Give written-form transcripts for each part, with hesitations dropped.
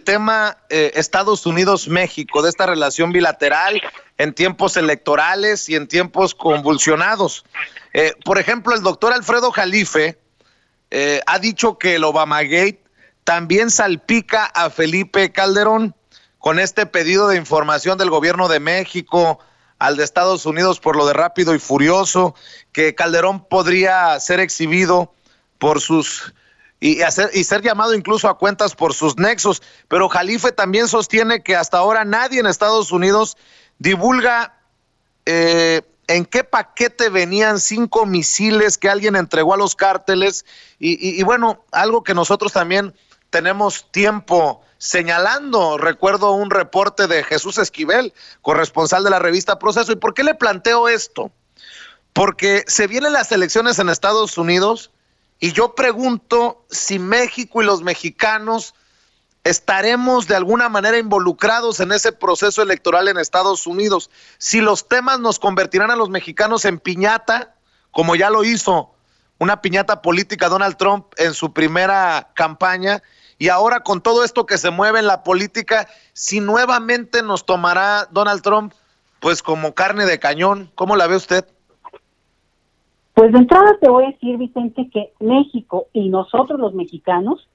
tema Estados Unidos-México, de esta relación bilateral en tiempos electorales y en tiempos convulsionados. Por ejemplo, el doctor Alfredo Jalife ha dicho que el Obamagate también salpica a Felipe Calderón con este pedido de información del gobierno de México al de Estados Unidos por lo de Rápido y Furioso, que Calderón podría ser exhibido por sus y ser llamado incluso a cuentas por sus nexos, pero Jalife también sostiene que hasta ahora nadie en Estados Unidos divulga en qué paquete venían 5 misiles que alguien entregó a los cárteles y bueno, algo que nosotros también tenemos tiempo señalando. Recuerdo un reporte de Jesús Esquivel, corresponsal de la revista Proceso. ¿Y por qué le planteo esto? Porque se vienen las elecciones en Estados Unidos y yo pregunto si México y los mexicanos estaremos de alguna manera involucrados en ese proceso electoral en Estados Unidos, si los temas nos convertirán a los mexicanos en piñata, como ya lo hizo una piñata política Donald Trump en su primera campaña, y ahora con todo esto que se mueve en la política, si nuevamente nos tomará Donald Trump pues como carne de cañón. ¿Cómo la ve usted? Pues de entrada te voy a decir, Vicente, que México y nosotros los mexicanos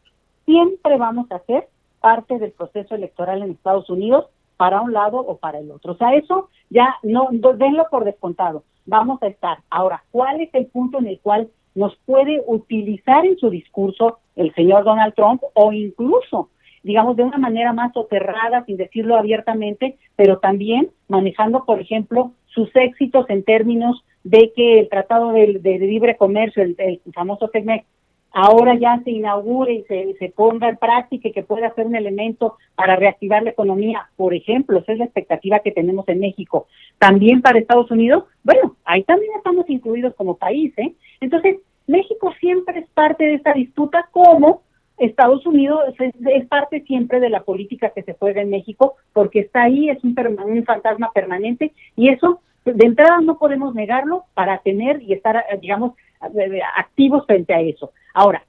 siempre vamos a ser parte del proceso electoral en Estados Unidos, para un lado o para el otro. O sea, eso ya no, denlo por descontado. Vamos a estar. Ahora, ¿cuál es el punto en el cual nos puede utilizar en su discurso el señor Donald Trump, o incluso, digamos, de una manera más soterrada, sin decirlo abiertamente, pero también manejando, por ejemplo, sus éxitos en términos de que el Tratado de Libre Comercio, el famoso TEMEC, ahora ya se inaugure y se ponga en práctica y que pueda ser un elemento para reactivar la economía, por ejemplo? Esa es la expectativa que tenemos en México. También para Estados Unidos, bueno, ahí también estamos incluidos como país, ¿eh? Entonces, México siempre es parte de esta disputa, como Estados Unidos es parte siempre de la política que se juega en México, porque está ahí, es un fantasma permanente, y eso, de entrada, no podemos negarlo para tener y estar, digamos, activos frente a eso. Ahora,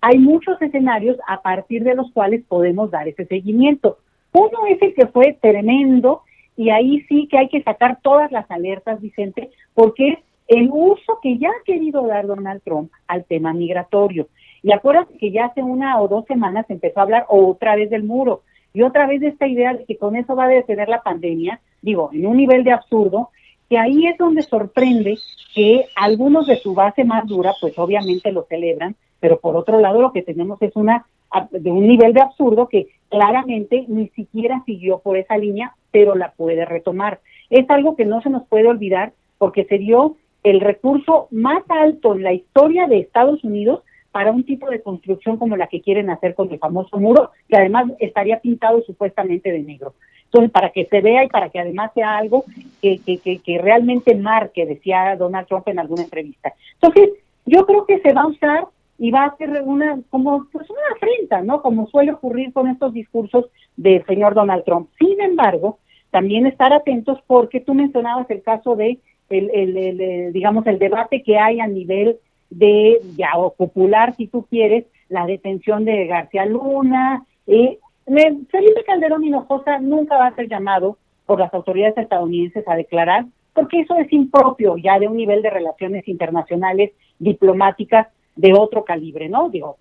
hay muchos escenarios a partir de los cuales podemos dar ese seguimiento. Uno es el que fue tremendo, y ahí sí que hay que sacar todas las alertas, Vicente, porque es el uso que ya ha querido dar Donald Trump al tema migratorio. Y acuérdate que ya hace 1 o 2 semanas empezó a hablar otra vez del muro, y otra vez de esta idea de que con eso va a detener la pandemia, digo, en un nivel de absurdo, que ahí es donde sorprende que algunos de su base más dura, pues obviamente lo celebran, pero por otro lado lo que tenemos es de un nivel de absurdo que claramente ni siquiera siguió por esa línea, pero la puede retomar. Es algo que no se nos puede olvidar, porque se dio el recurso más alto en la historia de Estados Unidos para un tipo de construcción como la que quieren hacer con el famoso muro, que además estaría pintado supuestamente de negro. Entonces, para que se vea y para que además sea algo que realmente marque, decía Donald Trump en alguna entrevista. Entonces, yo creo que se va a usar y va a ser una afrenta, ¿no? Como suele ocurrir con estos discursos del señor Donald Trump. Sin embargo, también estar atentos, porque tú mencionabas el caso de digamos, el debate que hay a nivel de o popular, si tú quieres, la detención de García Luna. Felipe Calderón Hinojosa nunca va a ser llamado por las autoridades estadounidenses a declarar, porque eso es impropio ya de un nivel de relaciones internacionales diplomáticas de otro calibre, ¿no? Digo,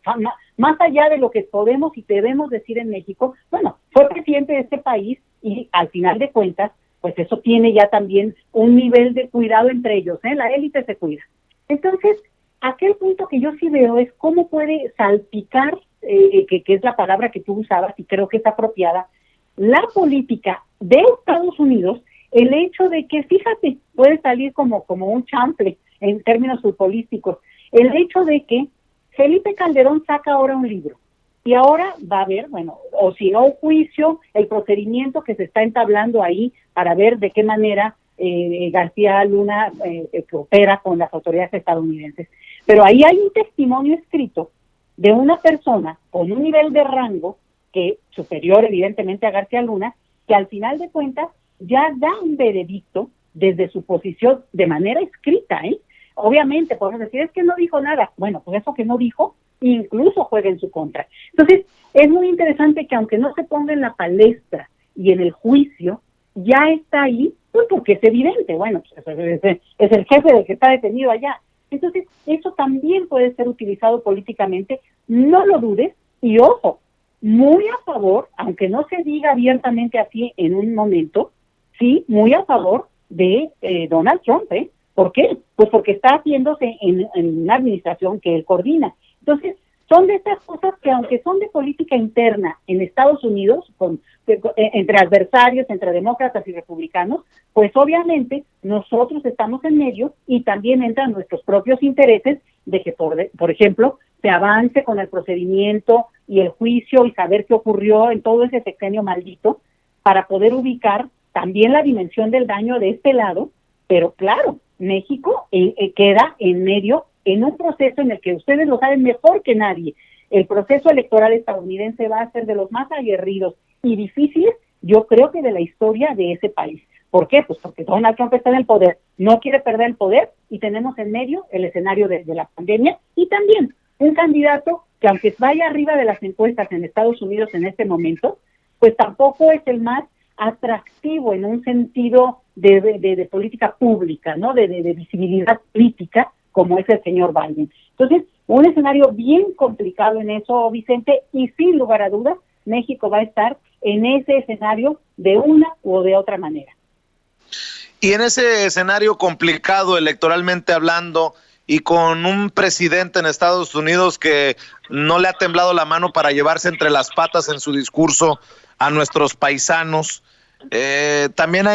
más allá de lo que podemos y debemos decir en México, bueno, fue presidente de este país y al final de cuentas, pues eso tiene ya también un nivel de cuidado entre ellos, ¿eh? La élite se cuida. Entonces, aquel punto que yo sí veo es cómo puede salpicar, que es la palabra que tú usabas y creo que es apropiada, la política de Estados Unidos, el hecho de que, fíjate, puede salir como un chanfle en términos futbolísticos, el hecho de que Felipe Calderón saca ahora un libro, y ahora va a haber, bueno, o si no un juicio, el procedimiento que se está entablando ahí para ver de qué manera García Luna coopera con las autoridades estadounidenses. Pero ahí hay un testimonio escrito de una persona con un nivel de rango que superior evidentemente a García Luna, que al final de cuentas ya da un veredicto desde su posición de manera escrita, ¿eh? Obviamente podemos decir, es que no dijo nada. Bueno, pues eso que no dijo, incluso juega en su contra. Entonces, es muy interesante que aunque no se ponga en la palestra y en el juicio, ya está ahí, pues porque es evidente, bueno, pues es el jefe del que está detenido allá. Entonces, eso también puede ser utilizado políticamente, no lo dudes, y ojo, muy a favor, aunque no se diga abiertamente así en un momento, sí, muy a favor de Donald Trump, ¿eh? ¿Por qué? Pues porque está haciéndose en una administración que él coordina. Entonces, son de estas cosas que aunque son de política interna en Estados Unidos, entre adversarios, entre demócratas y republicanos, pues obviamente nosotros estamos en medio y también entran nuestros propios intereses de que, por ejemplo, se avance con el procedimiento y el juicio y saber qué ocurrió en todo ese sexenio maldito para poder ubicar también la dimensión del daño de este lado, pero claro, México queda en medio en un proceso en el que ustedes lo saben mejor que nadie. El proceso electoral estadounidense va a ser de los más aguerridos y difíciles, yo creo que de la historia de ese país. ¿Por qué? Pues porque Donald Trump está en el poder, no quiere perder el poder y tenemos en medio el escenario de la pandemia y también un candidato que aunque vaya arriba de las encuestas en Estados Unidos en este momento, pues tampoco es el más atractivo en un sentido de política pública, ¿no? De visibilidad política, como es el señor Biden. Entonces, un escenario bien complicado en eso, Vicente, y sin lugar a dudas, México va a estar en ese escenario de una u de otra manera. Y en ese escenario complicado electoralmente hablando, y con un presidente en Estados Unidos que no le ha temblado la mano para llevarse entre las patas en su discurso a nuestros paisanos, también hay